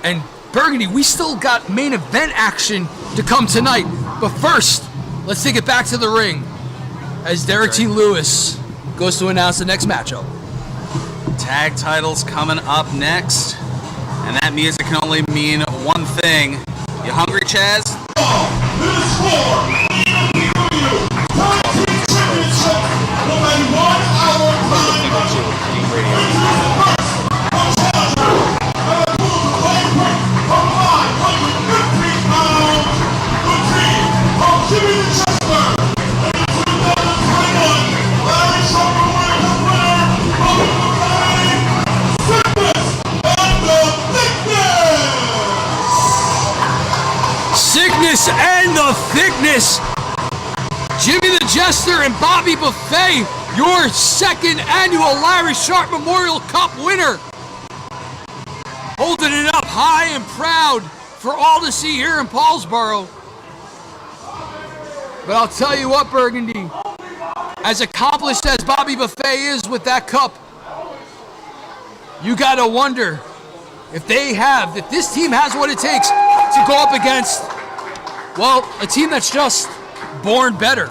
And Burgundy, we still got main event action to come tonight. But first, let's take it back to the ring as Derek T. Lewis goes to announce the next matchup. Tag titles coming up next. And that music can only mean one thing. You hungry, Chaz? This is for MFPW Tag Team Championship with a 1-hour time limit. First, the challenger at a cool lightweight of 550 pounds, the team of Jimmy the Jester, and the 2021 Larry Sharper winner of Bobby Buffet, Sickness and the Thickness. Jimmy the Jester and Bobby Buffet, your second annual Larry Sharp Memorial Cup winner. Holding it up high and proud for all to see here in Paulsboro. But I'll tell you what, Burgundy, as accomplished as Bobby Buffet is with that cup, you gotta wonder if this team has what it takes to go up against, well, a team that's just born better.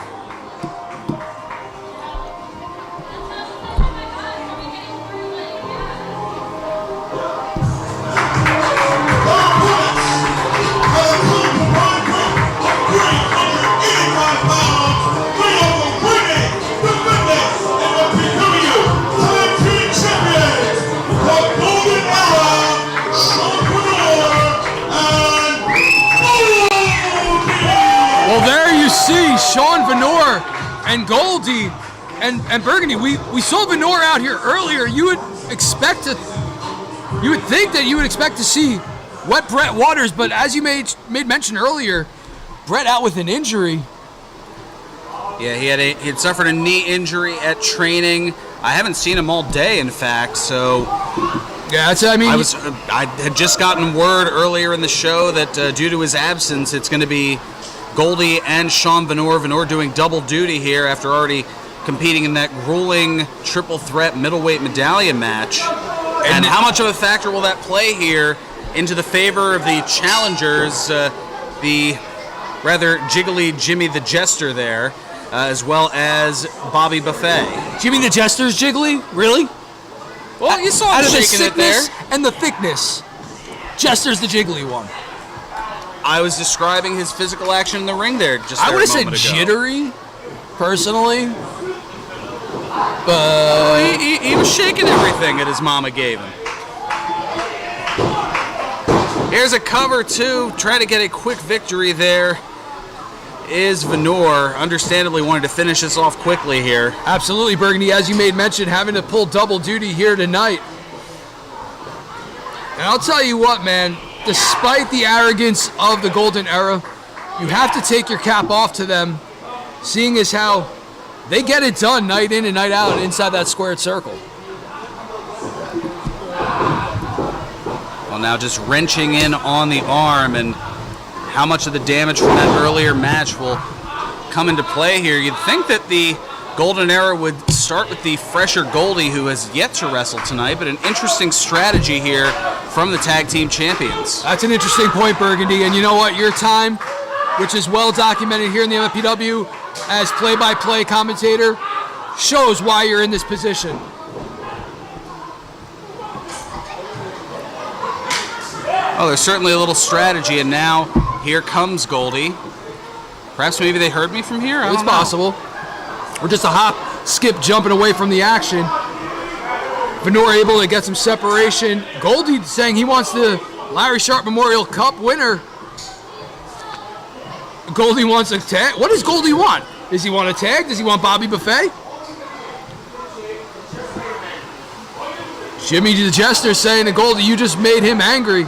Sean Vanore and Goldy and Burgundy. We saw Vanore out here earlier. You would think that you would expect to see wet Brett Waters, but as you made mention earlier, Brett out with an injury. Yeah, he had suffered a knee injury at training. I haven't seen him all day, in fact. So yeah, I had just gotten word earlier in the show that due to his absence, it's going to be Goldy and Sean Vanore. Vanore doing double duty here after already competing in that grueling triple threat middleweight medallion match. And how much of a factor will that play here into the favor of the challengers, the rather jiggly Jimmy the Jester there, as well as Bobby Buffet? Jimmy the Jester's jiggly? Really? Well, you saw him shaking it there. And the thickness. Jester's the jiggly one. I was describing his physical action in the ring there just I would have said jittery, personally. But he was shaking everything that his mama gave him. Here's a cover, too. Trying to get a quick victory there is Vanore. Understandably wanted to finish this off quickly here. Absolutely, Burgundy. As you made mention, having to pull double duty here tonight. And I'll tell you what, man. Despite the arrogance of the Golden Era, you have to take your cap off to them, seeing as how they get it done night in and night out inside that squared circle. Well, now just wrenching in on the arm, and how much of the damage from that earlier match will come into play here. You'd think that the Golden Era would start with the fresher Goldy, who has yet to wrestle tonight, but an interesting strategy here from the tag team champions. That's an interesting point, Burgundy, and you know what? Your time, which is well documented here in the MFPW as play-by-play commentator, shows why you're in this position. Oh, there's certainly a little strategy, and now here comes Goldy. Perhaps maybe they heard me from here? It's possible. We're just a hop, skip, jumping away from the action. Vanore able to get some separation. Goldy saying he wants the Larry Sharp Memorial Cup winner. Goldy wants a tag. What does Goldy want? Does he want a tag? Does he want Bobby Buffet? Jimmy the Jester saying to Goldy, you just made him angry.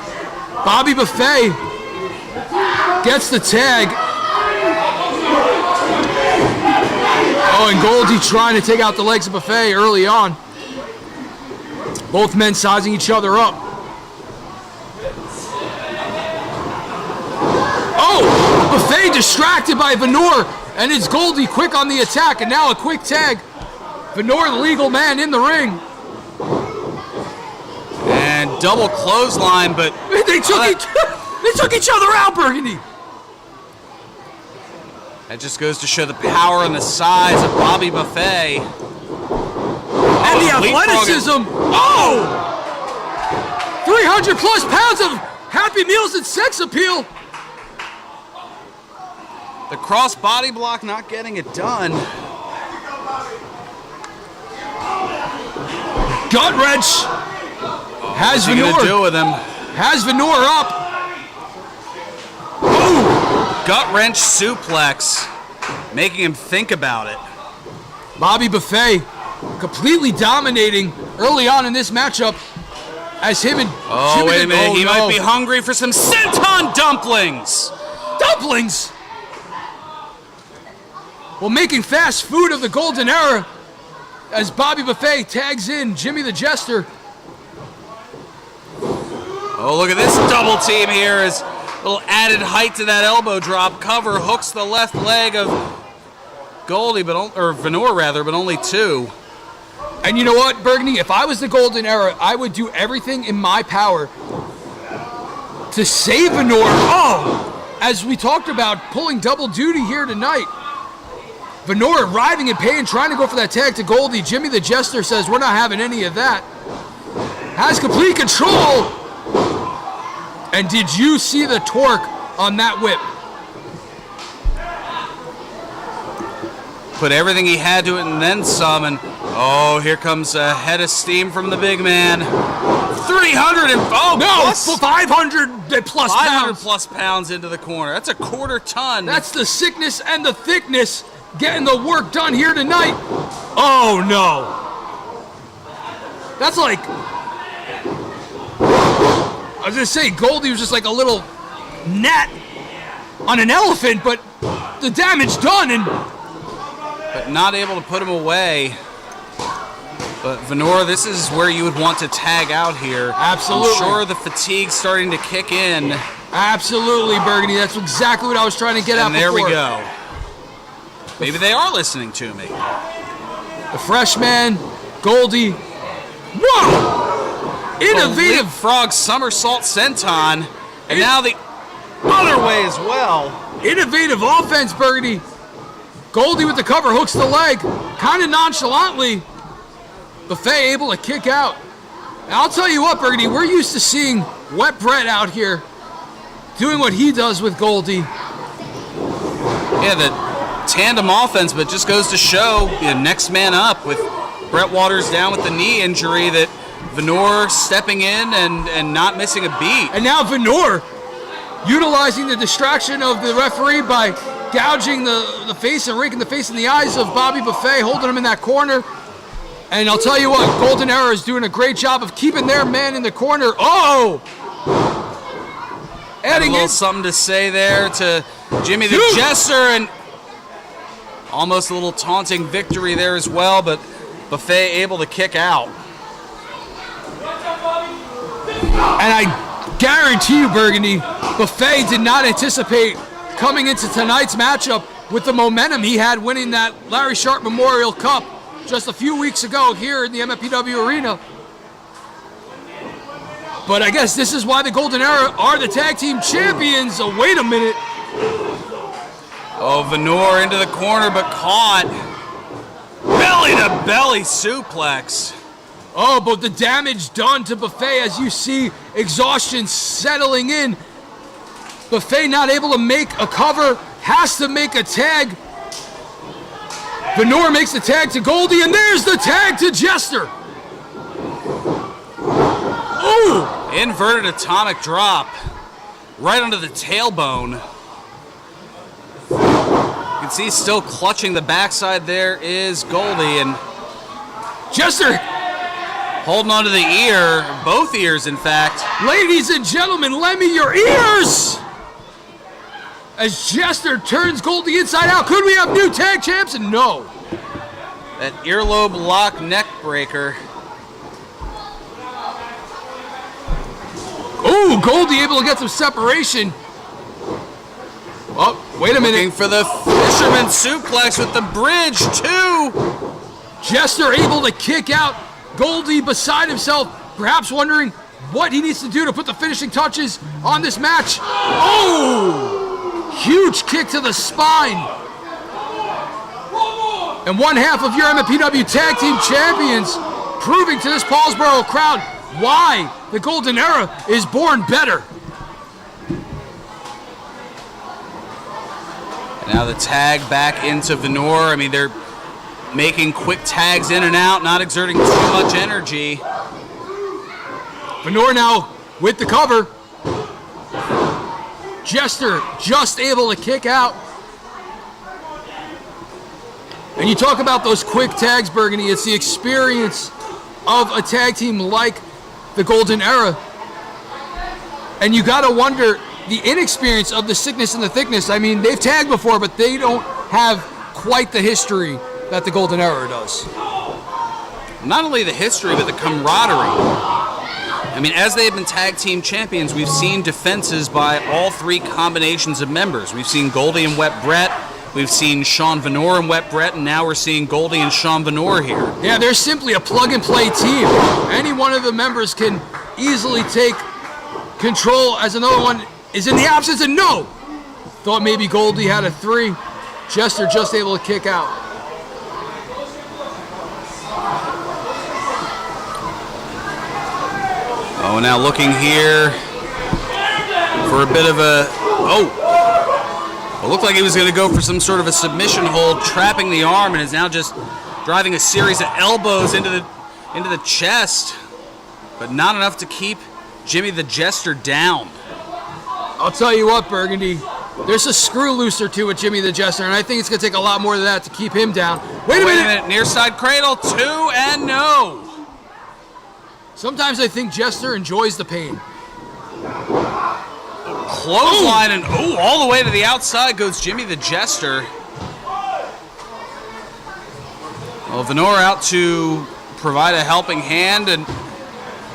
Bobby Buffet gets the tag. Oh, and Goldy trying to take out the legs of Buffet early on. Both men sizing each other up. Oh, Buffet distracted by Vanore, and it's Goldy quick on the attack, and now a quick tag. Vanore, the legal man, in the ring. And And double clothesline, but They took each other out, Burgundy. that just goes to show the power and the size of Bobby Buffet. And the athleticism. Oh! 300 plus pounds of Happy Meals and sex appeal. The cross body block not getting it done. Gut wrench. Has What's he gonna Vanore. do with him? Has Vanore up. Gut wrench suplex, making him think about it. Bobby Buffet completely dominating early on in this matchup as him and Oh, Jimmy wait a minute. He no. might be hungry for some senton dumplings. Dumplings! Well, making fast food of the Golden Era as Bobby Buffet tags in Jimmy the Jester. Oh, look at this double team here. Is a little added height to that elbow drop. Cover hooks the left leg of Goldy, or Vanore rather, but only two. And you know what, Burgundy? If I was the Golden Era, I would do everything in my power to save Vanore. Oh! As we talked about, pulling double duty here tonight. Vanore arriving in pain, trying to go for that tag to Goldy. Jimmy the Jester says, we're not having any of that. Has complete control. And did you see the torque on that whip? Put everything he had to it and then some. And oh, here comes a head of steam from the big man. 300 and No, plus 500 plus 500 pounds. plus pounds into the corner. That's a quarter ton. That's the sickness and the thickness getting the work done here tonight. Oh no. That's like, I was gonna say Goldy was just like a little gnat on an elephant, but the damage done and but not able to put him away. But Vanore, this is where you would want to tag out here. Absolutely. I'm sure the fatigue's starting to kick in. absolutely, Burgundy. That's exactly what I was trying to get at And there before. we go. Maybe they are listening to me. The freshman, Goldy. Whoa! Innovative. Frog somersault senton. And now the other way as well. Innovative offense, Burgundy. Goldy with the cover, hooks the leg, kind of nonchalantly. Buffet able to kick out. And I'll tell you what, Burgundy, we're used to seeing Wet Brett out here doing what he does with Goldy. Yeah, the tandem offense, but just goes to show, next man up with Brett Waters down with the knee injury, that Vanore stepping in and not missing a beat. And now Vanore utilizing the distraction of the referee by gouging the face and raking the face in the eyes of Bobby Buffet, holding him in that corner. And I'll tell you what, Golden Era is doing a great job of keeping their man in the corner. Oh! Had a Adding little in something to say there to Jimmy the Jester, and almost a little taunting victory there as well, but Buffet able to kick out. And I guarantee you, Burgundy, Buffet did not anticipate coming into tonight's matchup with the momentum he had winning that Larry Sharp Memorial Cup just a few weeks ago here in the MFPW arena. But I guess this is why the Golden Era are the tag team champions. Oh, wait a minute. Oh, Vanore into the corner, but caught. Belly to belly suplex. Oh, but the damage done to Buffet as you see exhaustion settling in. Buffet not able to make a cover, has to make a tag. Vanore makes the tag to Goldy, and there's the tag to Jester. Ooh! Inverted atomic drop. Right under the tailbone. You can see still clutching the backside there is Goldy, and Jester, holding onto the ear, both ears in fact. ladies and gentlemen, lend me your ears! As Jester turns Goldy inside out. Could we have new tag champs? And no. That earlobe lock neck breaker. Ooh, Goldy able to get some separation. Oh, wait a minute. Looking for the fisherman suplex with the bridge too. Jester able to kick out. Goldy beside himself, perhaps wondering, what he needs to do to put the finishing touches on this match. Oh! Huge kick to the spine. And one half of your MFPW Tag Team Champions proving to this Paulsboro crowd why the Golden Era is born better. Now the tag back into Vanore. I mean, they're making quick tags in and out, not exerting too much energy. Vanore now with the cover. Jester just able to kick out. And you talk about those quick tags, Burgundy. It's the experience of a tag team like the Golden Era. And you gotta wonder the inexperience of the Sickness and the Thickness. I mean, they've tagged before, but they don't have quite the history that the Golden Era does. Not only the history, but the camaraderie. I mean, as they have been tag team champions, we've seen defenses by all three combinations of members. We've seen Goldy and Wet Brett, we've seen Sean Vanore and Wet Brett, and now we're seeing Goldy and Sean Vanore here. Yeah, they're simply a plug-and-play team. Any one of the members can easily take control as another one is in the absence, and no! Thought maybe Goldy had a 3. Jester just able to kick out. Oh, now looking here for a bit of a... Oh! It looked like he was going to go for some sort of a submission hold, trapping the arm, and is now just driving a series of elbows into the chest. But not enough to keep Jimmy the Jester down. I'll tell you what, Burgundy. There's a screw loose or two with Jimmy the Jester, and I think it's going to take a lot more than that to keep him down. Wait a minute! Near side cradle, 2, and no! Sometimes I think Jester enjoys the pain. Clothesline, and all the way to the outside goes Jimmy the Jester. Well, Vanore out to provide a helping hand, and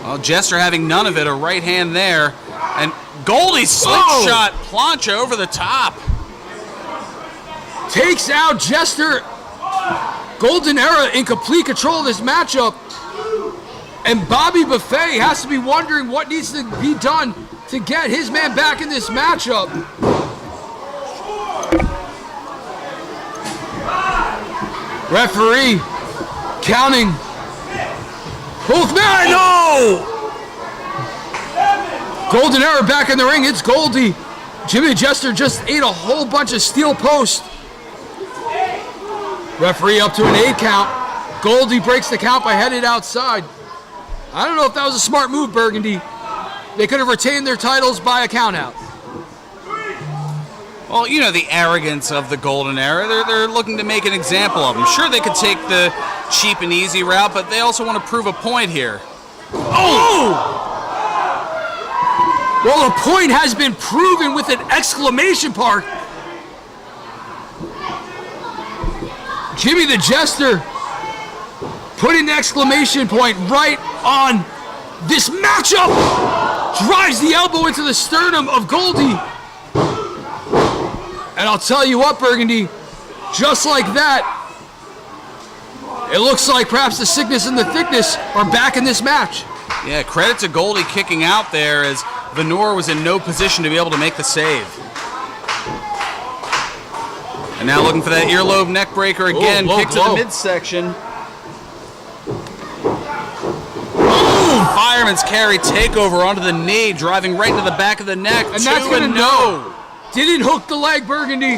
well, Jester having none of it, a right hand there. And Goldy slingshot plancha over the top. Takes out Jester. Golden Era in complete control of this matchup. And Bobby Buffet has to be wondering what needs to be done to get his man back in this matchup. Referee counting. Both men, no! Golden Era back in the ring, it's Goldy. Jimmy the Jester just ate a whole bunch of steel posts. Referee up to an 8 count. Goldy breaks the count by headed outside. I don't know if that was a smart move, Burgundy. They could have retained their titles by a count out. Well, you know the arrogance of the Golden Era. They're looking to make an example of them. Sure, they could take the cheap and easy route, but they also want to prove a point here. Oh! Well, a point has been proven with an exclamation mark. Jimmy the Jester putting the exclamation point right on this matchup. Drives the elbow into the sternum of Goldy. And I'll tell you what, Burgundy, just like that, it looks like perhaps the Sickness and the Thickness are back in this match. Yeah, credit to Goldy kicking out there as Vanore was in no position to be able to make the save. And now looking for that earlobe neck breaker again, kick to the midsection. Fireman's carry takeover onto the knee, driving right into the back of the neck. And that's gonna no. Didn't hook the leg, Burgundy.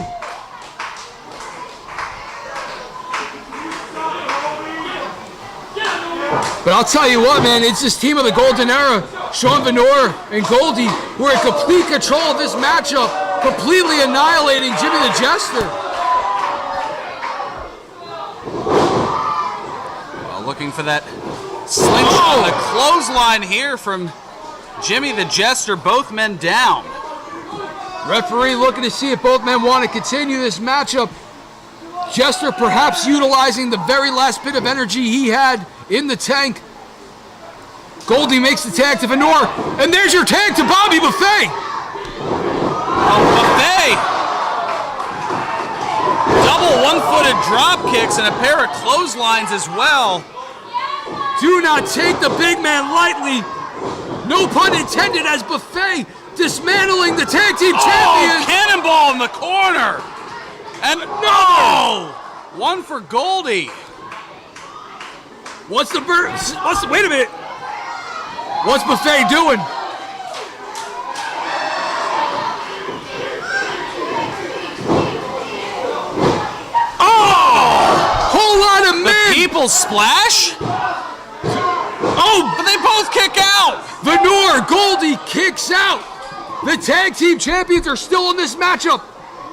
But I'll tell you what, man, it's this team of the Golden Era, Sean Vanore and Goldy, who are in complete control of this matchup, completely annihilating Jimmy the Jester. Well, looking for that slingshot, the clothesline here from Jimmy the Jester, both men down. Referee looking to see if both men want to continue this matchup. Jester perhaps utilizing the very last bit of energy he had in the tank. Goldy makes the tag to Vanore, and there's your tag to Bobby Buffet. Oh, Buffet! Double one-footed drop kicks and a pair of clotheslines as well. Do not take the big man lightly. No pun intended, as Buffet dismantling the tag team champions. Cannonball in the corner. And no! One for Goldy. Wait a minute. What's Buffet doing? Whole lot of men! People splash? Oh! But they both kick out! Vanore, Goldy kicks out! The tag team champions are still in this matchup.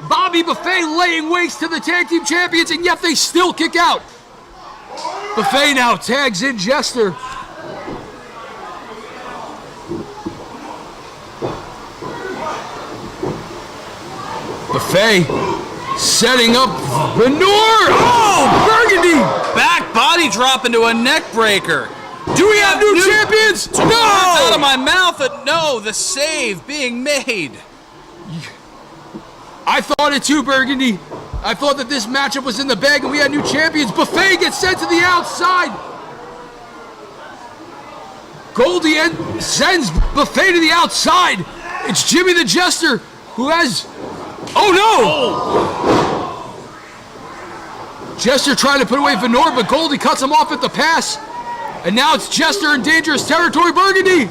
Bobby Buffet laying waste to the tag team champions, and yet they still kick out. Buffet now tags in Jester. Buffet setting up Vanore. Oh, Burgundy! Back body drop into a neck breaker. Do we have new champions? No! Words out of my mouth. No, the save being made. I thought it too, Burgundy. I thought that this matchup was in the bag and we had new champions. Buffet gets sent to the outside. Goldy sends Buffet to the outside. It's Jimmy the Jester who has... Oh no! Jester trying to put away Vanore, but Goldy cuts him off at the pass. And now it's Jester in dangerous territory. Burgundy!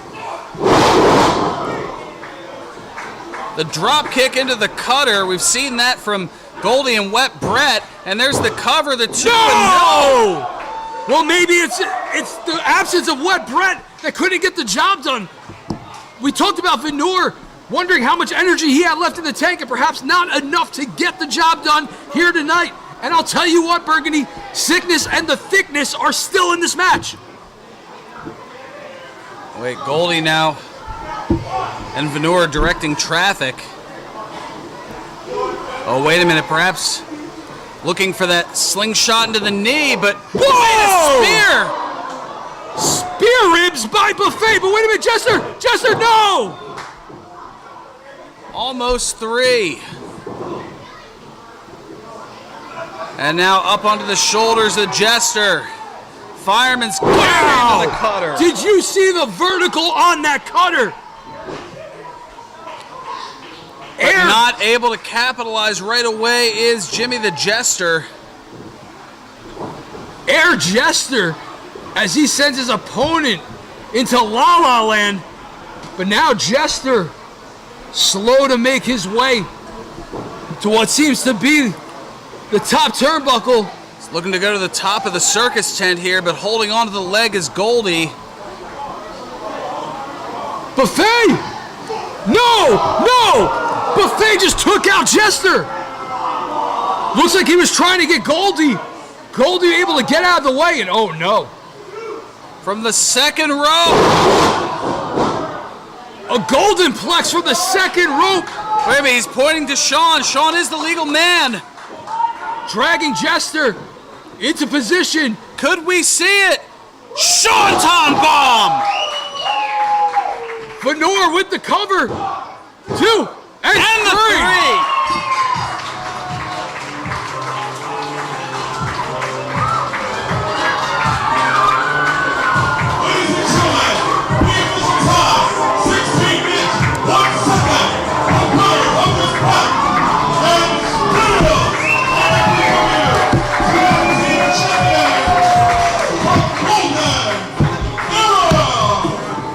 The drop kick into the cutter. We've seen that from Goldy and Wet Brett. And there's the cover, the two. No! Well, maybe it's the absence of Wet Brett that couldn't get the job done. We talked about Vanore wondering how much energy he had left in the tank and perhaps not enough to get the job done here tonight. And I'll tell you what, Burgundy, sickness and the thickness are still in this match. Wait, Goldy now and Vanore directing traffic. Oh, wait a minute, perhaps looking for that slingshot into the knee, but whoa! Spear! Spear ribs by Buffet, but wait a minute, Jester, no! Almost 3. And now up onto the shoulders of Jester. Fireman's carrying the cutter. Did you see the vertical on that cutter? But not able to capitalize right away is Jimmy the Jester. Air Jester as he sends his opponent into La La Land. But now Jester slow to make his way to what seems to be the top turnbuckle. He's looking to go to the top of the circus tent here, but holding on to the leg is Goldy. Buffet! No! Buffet just took out Jester. Looks like he was trying to get Goldy. Goldy able to get out of the way, and oh no. From the second rope. A golden plex from the second rope. Wait a minute, he's pointing to Sean. Sean is the legal man. Dragging Jester into position. Could we see it? Swanton bomb! Vanore with the cover. 2 and the 3.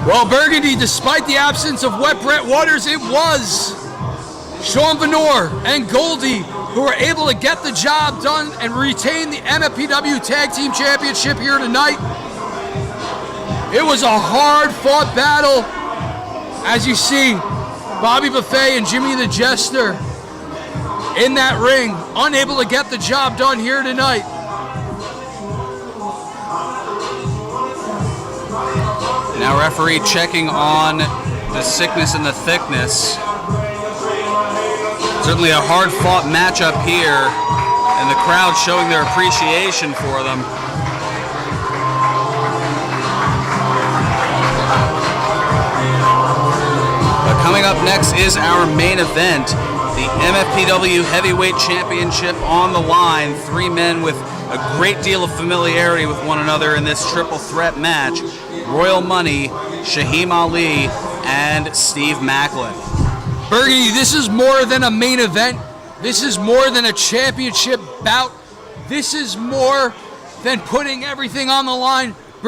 Well, Burgundy, despite the absence of Wet Brett Waters, it was Sean Vanore and Goldy who were able to get the job done and retain the MFPW Tag Team Championship here tonight. It was a hard-fought battle. As you see, Bobby Buffet and Jimmy the Jester in that ring, unable to get the job done here tonight. Now referee checking on the sickness and the thickness. Certainly a hard-fought matchup here, and the crowd showing their appreciation for them. But coming up next is our main event, the MFPW Heavyweight Championship on the line. 3 men with a great deal of familiarity with one another in this triple threat match. Royal Money, Shaheem Ali, and Steve Macklin. Burgundy, this is more than a main event. This is more than a championship bout. This is more than putting everything on the line.